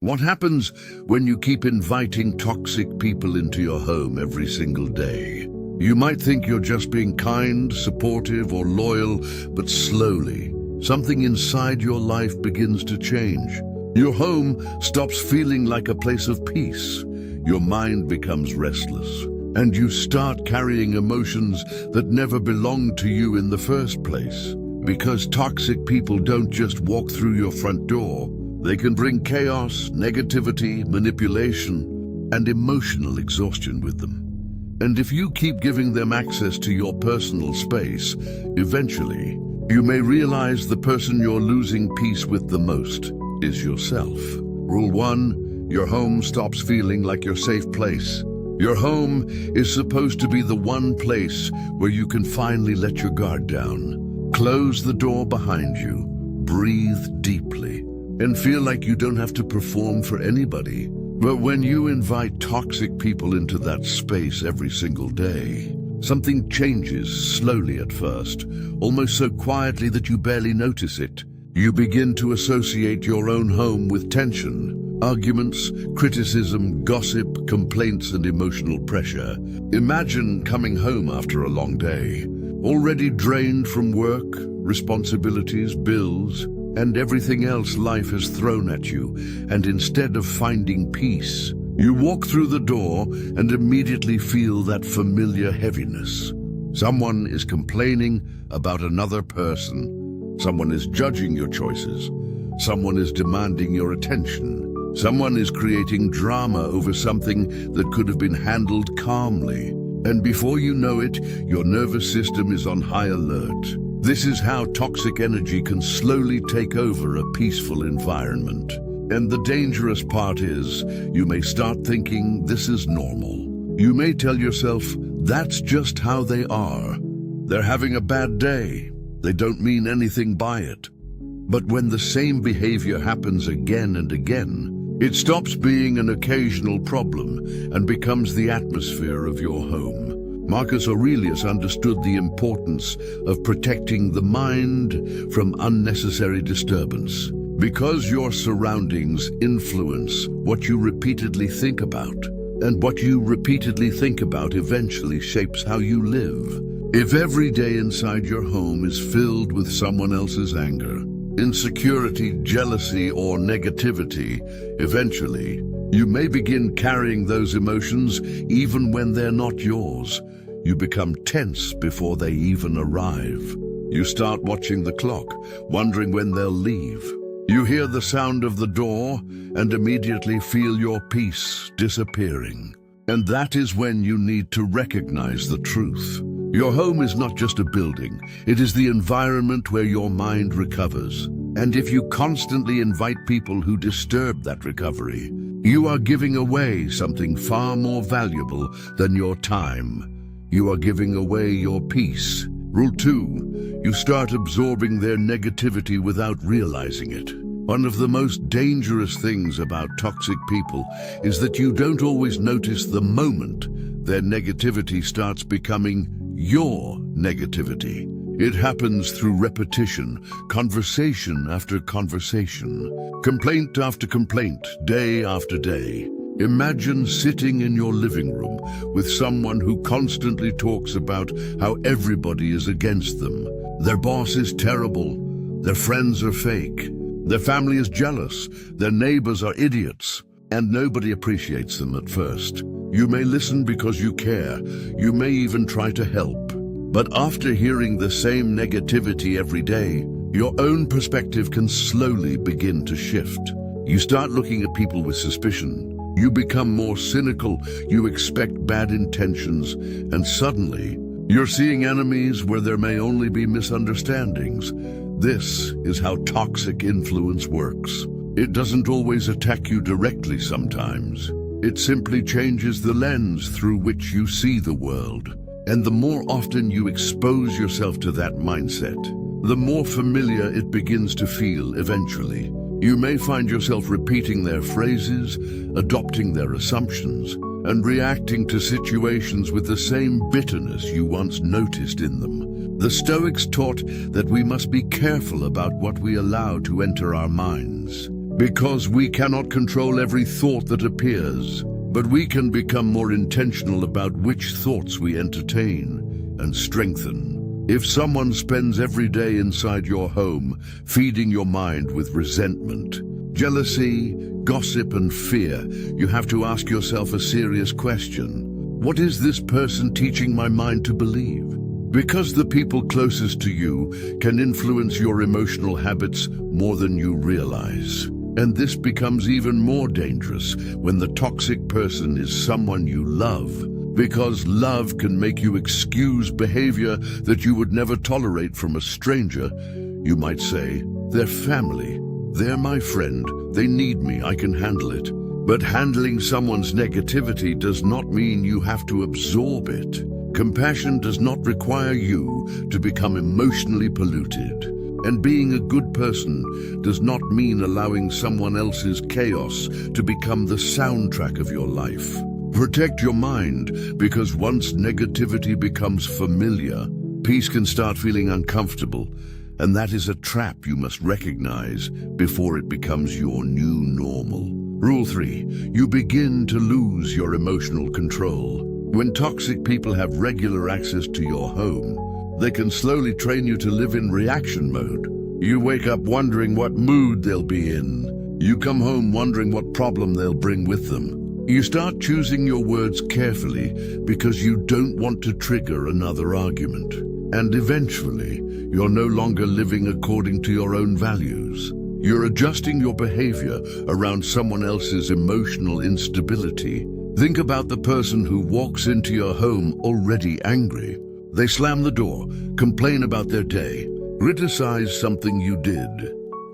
What happens when you keep inviting toxic people into your home every single day? You might think you're just being kind, supportive, or loyal, but slowly, something inside your life begins to change. Your home stops feeling like a place of peace. Your mind becomes restless, and you start carrying emotions that never belonged to you in the first place. Because toxic people don't just walk through your front door. They can bring chaos, negativity, manipulation, and emotional exhaustion with them. And if you keep giving them access to your personal space, eventually, you may realize the person you're losing peace with the most is yourself. Rule 1, your home stops feeling like your safe place. Your home is supposed to be the one place where you can finally let your guard down. Close the door behind you, breathe deeply, and feel like you don't have to perform for anybody. But when you invite toxic people into that space every single day, something changes slowly at first, almost so quietly that you barely notice it. You begin to associate your own home with tension, arguments, criticism, gossip, complaints, and emotional pressure. Imagine coming home after a long day, already drained from work, responsibilities, bills, and everything else life has thrown at you, and instead of finding peace, you walk through the door and immediately feel that familiar heaviness. Someone is complaining about another person. Someone is judging your choices. Someone is demanding your attention. Someone is creating drama over something that could have been handled calmly. And before you know it, your nervous system is on high alert. This is how toxic energy can slowly take over a peaceful environment. And the dangerous part is, you may start thinking this is normal. You may tell yourself, that's just how they are. They're having a bad day. They don't mean anything by it. But when the same behavior happens again and again, it stops being an occasional problem and becomes the atmosphere of your home. Marcus Aurelius understood the importance of protecting the mind from unnecessary disturbance. Because your surroundings influence what you repeatedly think about, and what you repeatedly think about eventually shapes how you live. If every day inside your home is filled with someone else's anger, insecurity, jealousy, or negativity, eventually, you may begin carrying those emotions even when they're not yours. You become tense before they even arrive. You start watching the clock, wondering when they'll leave. You hear the sound of the door and immediately feel your peace disappearing. And that is when you need to recognize the truth. Your home is not just a building, it is the environment where your mind recovers. And if you constantly invite people who disturb that recovery, you are giving away something far more valuable than your time. You are giving away your peace. Rule 2, you start absorbing their negativity without realizing it. One of the most dangerous things about toxic people is that you don't always notice the moment their negativity starts becoming your negativity. It happens through repetition, conversation after conversation, complaint after complaint, day after day. Imagine sitting in your living room with someone who constantly talks about how everybody is against them. Their boss is terrible, their friends are fake, their family is jealous, their neighbors are idiots, and nobody appreciates them at first. You may listen because you care, you may even try to help. But after hearing the same negativity every day, your own perspective can slowly begin to shift. You start looking at people with suspicion. You become more cynical, you expect bad intentions, and suddenly, you're seeing enemies where there may only be misunderstandings. This is how toxic influence works. It doesn't always attack you directly sometimes. It simply changes the lens through which you see the world. And the more often you expose yourself to that mindset, the more familiar it begins to feel eventually. You may find yourself repeating their phrases, adopting their assumptions, and reacting to situations with the same bitterness you once noticed in them. The Stoics taught that we must be careful about what we allow to enter our minds. Because we cannot control every thought that appears, but we can become more intentional about which thoughts we entertain and strengthen. If someone spends every day inside your home, feeding your mind with resentment, jealousy, gossip, and fear, you have to ask yourself a serious question. What is this person teaching my mind to believe? Because the people closest to you can influence your emotional habits more than you realize. And this becomes even more dangerous when the toxic person is someone you love, because love can make you excuse behavior that you would never tolerate from a stranger. You might say, they're family, they're my friend, they need me, I can handle it. But handling someone's negativity does not mean you have to absorb it. Compassion does not require you to become emotionally polluted. And being a good person does not mean allowing someone else's chaos to become the soundtrack of your life. Protect your mind, because once negativity becomes familiar, peace can start feeling uncomfortable, and that is a trap you must recognize before it becomes your new normal. Rule 3. You begin to lose your emotional control. When toxic people have regular access to your home, they can slowly train you to live in reaction mode. You wake up wondering what mood they'll be in. You come home wondering what problem they'll bring with them. You start choosing your words carefully because you don't want to trigger another argument. And eventually, you're no longer living according to your own values. You're adjusting your behavior around someone else's emotional instability. Think about the person who walks into your home already angry. They slam the door, complain about their day, criticize something you did,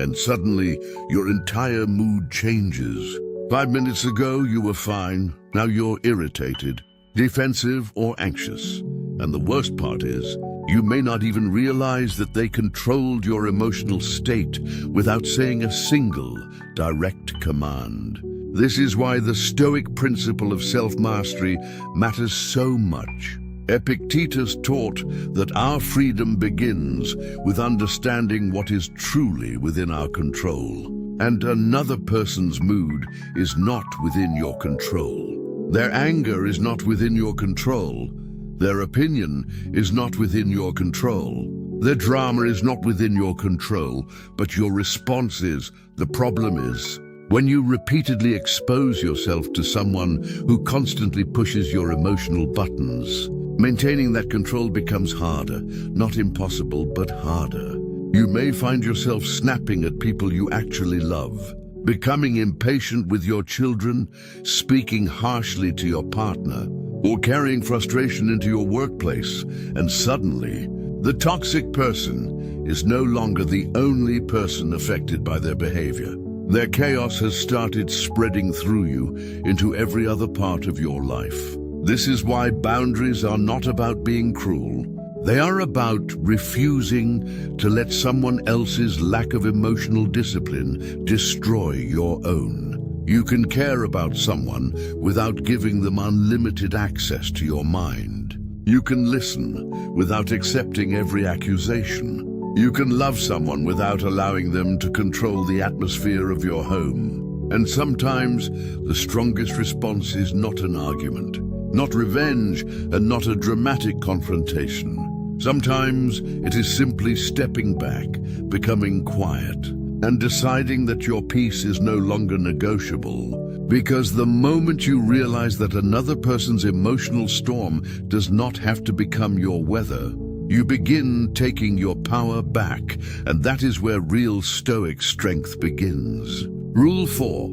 and suddenly your entire mood changes. 5 minutes ago you were fine, now you're irritated, defensive, or anxious. And the worst part is, you may not even realize that they controlled your emotional state without saying a single direct command. This is why the Stoic principle of self-mastery matters so much. Epictetus taught that our freedom begins with understanding what is truly within our control. And another person's mood is not within your control. Their anger is not within your control. Their opinion is not within your control. Their drama is not within your control, but your response is. The problem is, when you repeatedly expose yourself to someone who constantly pushes your emotional buttons, maintaining that control becomes harder, not impossible, but harder. You may find yourself snapping at people you actually love, becoming impatient with your children, speaking harshly to your partner, or carrying frustration into your workplace, and suddenly, the toxic person is no longer the only person affected by their behavior. Their chaos has started spreading through you into every other part of your life. This is why boundaries are not about being cruel. They are about refusing to let someone else's lack of emotional discipline destroy your own. You can care about someone without giving them unlimited access to your mind. You can listen without accepting every accusation. You can love someone without allowing them to control the atmosphere of your home. And sometimes the strongest response is not an argument, not revenge, and not a dramatic confrontation. Sometimes it is simply stepping back, becoming quiet, and deciding that your peace is no longer negotiable. Because the moment you realize that another person's emotional storm does not have to become your weather, you begin taking your power back, and that is where real Stoic strength begins. Rule 4.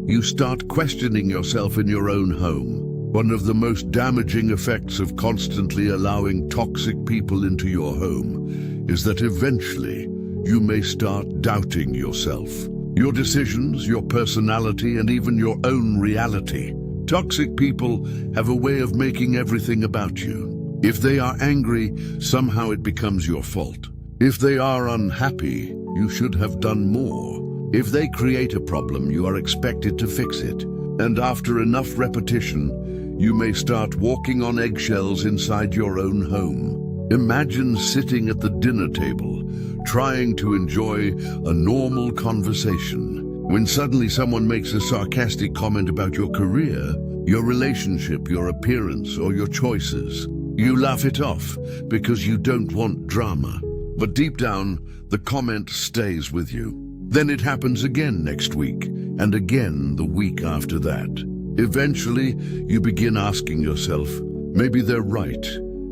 You start questioning yourself in your own home. One of the most damaging effects of constantly allowing toxic people into your home is that eventually you may start doubting yourself, your decisions, your personality, and even your own reality. Toxic people have a way of making everything about you. If they are angry, somehow it becomes your fault. If they are unhappy, you should have done more. If they create a problem, you are expected to fix it. And after enough repetition, you may start walking on eggshells inside your own home. Imagine sitting at the dinner table, trying to enjoy a normal conversation, When suddenly someone makes a sarcastic comment about your career, your relationship, your appearance, or your choices, you laugh it off because you don't want drama. But deep down, the comment stays with you. Then it happens again next week, and again the week after that. Eventually, you begin asking yourself, maybe they're right.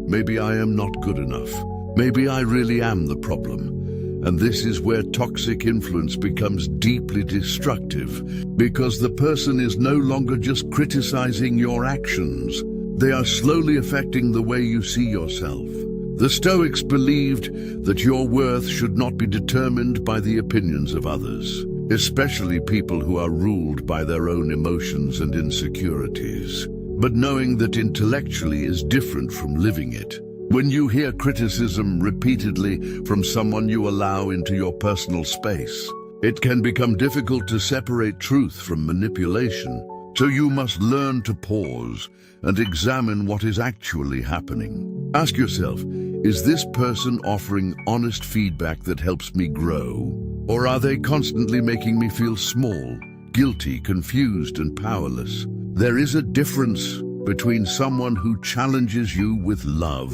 Maybe I am not good enough. Maybe I really am the problem. And this is where toxic influence becomes deeply destructive, because the person is no longer just criticizing your actions. They are slowly affecting the way you see yourself. The Stoics believed that your worth should not be determined by the opinions of others, especially people who are ruled by their own emotions and insecurities. But knowing that intellectually is different from living it. When you hear criticism repeatedly from someone you allow into your personal space, it can become difficult to separate truth from manipulation. So you must learn to pause and examine what is actually happening. Ask yourself, is this person offering honest feedback that helps me grow? Or are they constantly making me feel small, guilty, confused, and powerless? There is a difference between someone who challenges you with love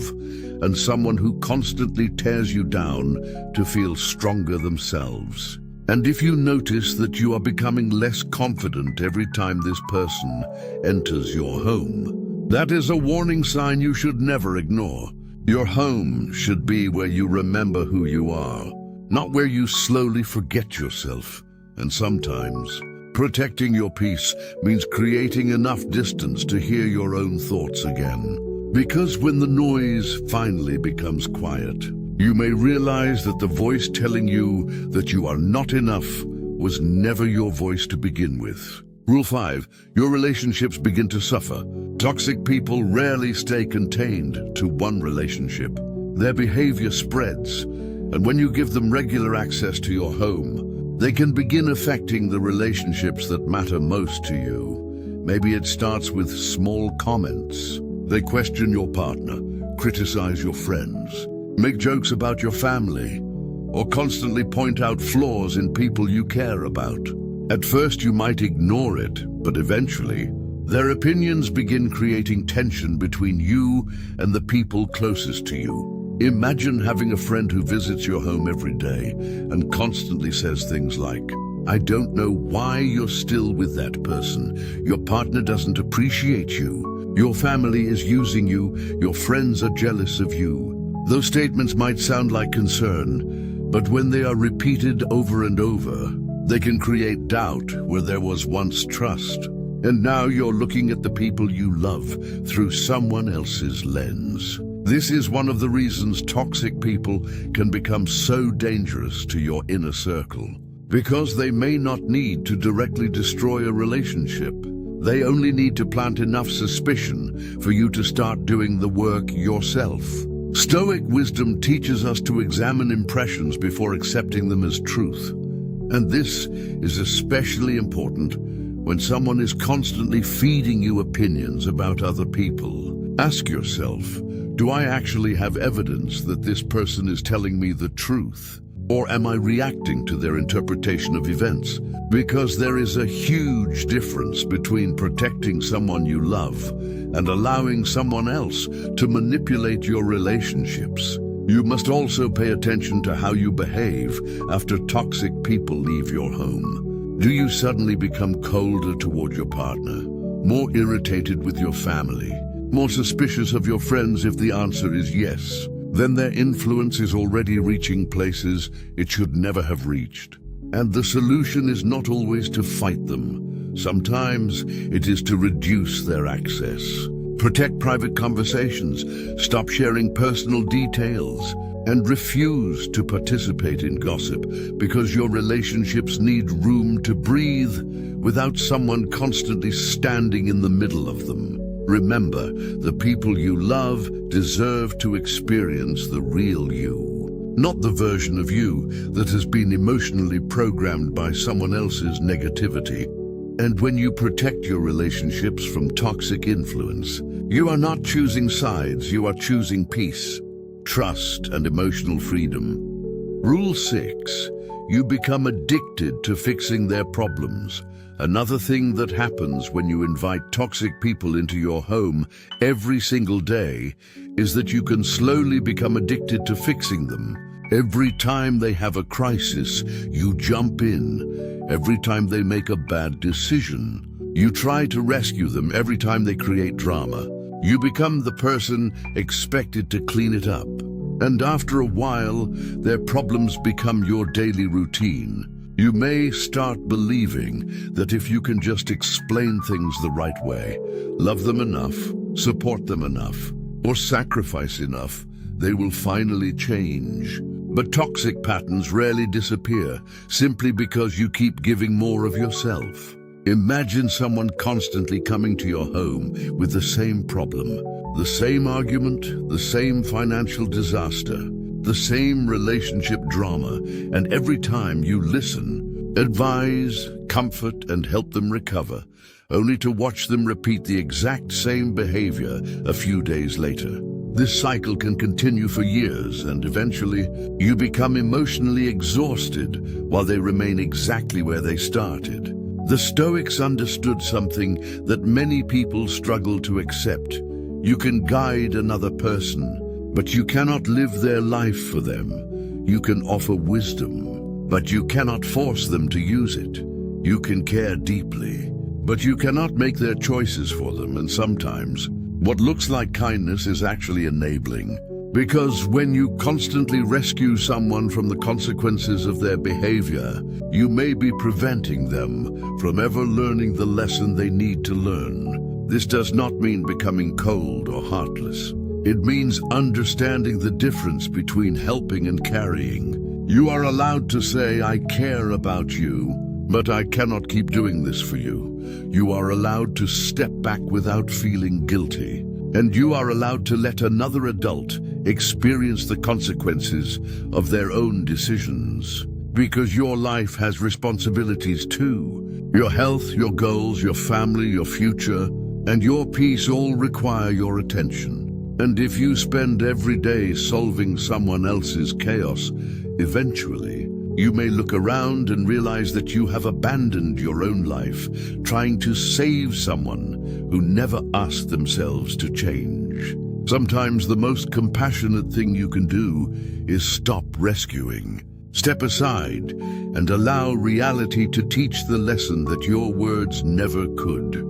and someone who constantly tears you down to feel stronger themselves. And if you notice that you are becoming less confident every time this person enters your home, that is a warning sign you should never ignore. Your home should be where you remember who you are, not where you slowly forget yourself. And sometimes, protecting your peace means creating enough distance to hear your own thoughts again. Because when the noise finally becomes quiet, you may realize that the voice telling you that you are not enough was never your voice to begin with. Rule 5. Your relationships begin to suffer. Toxic people rarely stay contained to one relationship. Their behavior spreads, and when you give them regular access to your home, they can begin affecting the relationships that matter most to you. Maybe it starts with small comments. They question your partner, criticize your friends, make jokes about your family, or constantly point out flaws in people you care about. At first you might ignore it, but eventually, their opinions begin creating tension between you and the people closest to you. Imagine having a friend who visits your home every day and constantly says things like, "I don't know why you're still with that person. Your partner doesn't appreciate you. Your family is using you. Your friends are jealous of you." Those statements might sound like concern, but when they are repeated over and over, they can create doubt where there was once trust. And now you're looking at the people you love through someone else's lens. This is one of the reasons toxic people can become so dangerous to your inner circle. Because they may not need to directly destroy a relationship. They only need to plant enough suspicion for you to start doing the work yourself. Stoic wisdom teaches us to examine impressions before accepting them as truth. And this is especially important when someone is constantly feeding you opinions about other people. Ask yourself, do I actually have evidence that this person is telling me the truth? Or am I reacting to their interpretation of events? Because there is a huge difference between protecting someone you love and allowing someone else to manipulate your relationships. You must also pay attention to how you behave after toxic people leave your home. Do you suddenly become colder toward your partner, more irritated with your family, more suspicious of your friends? If the answer is yes, then their influence is already reaching places it should never have reached. And the solution is not always to fight them. Sometimes it is to reduce their access. Protect private conversations, stop sharing personal details, and refuse to participate in gossip, because your relationships need room to breathe without someone constantly standing in the middle of them. Remember, the people you love deserve to experience the real you, not the version of you that has been emotionally programmed by someone else's negativity. And when you protect your relationships from toxic influence, you are not choosing sides, you are choosing peace, trust, and emotional freedom. Rule 6. you become addicted to fixing their problems. Another thing that happens when you invite toxic people into your home every single day is that you can slowly become addicted to fixing them. Every time they have a crisis, you jump in. Every time they make a bad decision, you try to rescue them. Every time they create drama, you become the person expected to clean it up. And after a while, their problems become your daily routine. You may start believing that if you can just explain things the right way, love them enough, support them enough, or sacrifice enough, they will finally change. But toxic patterns rarely disappear simply because you keep giving more of yourself. Imagine someone constantly coming to your home with the same problem, the same argument, the same financial disaster, the same relationship drama, and every time you listen, advise, comfort, and help them recover, only to watch them repeat the exact same behavior a few days later. This cycle can continue for years, and eventually you become emotionally exhausted while they remain exactly where they started. The Stoics understood something that many people struggle to accept. You can guide another person, but you cannot live their life for them. You can offer wisdom, but you cannot force them to use it. You can care deeply, but you cannot make their choices for them, and sometimes what looks like kindness is actually enabling. Because when you constantly rescue someone from the consequences of their behavior, you may be preventing them from ever learning the lesson they need to learn. This does not mean becoming cold or heartless. It means understanding the difference between helping and carrying. You are allowed to say, "I care about you, but I cannot keep doing this for you." You are allowed to step back without feeling guilty. And you are allowed to let another adult experience the consequences of their own decisions. Because your life has responsibilities too. Your health, your goals, your family, your future, and your peace all require your attention. And if you spend every day solving someone else's chaos, eventually you may look around and realize that you have abandoned your own life, trying to save someone who never asked themselves to change. Sometimes the most compassionate thing you can do is stop rescuing. Step aside and allow reality to teach the lesson that your words never could.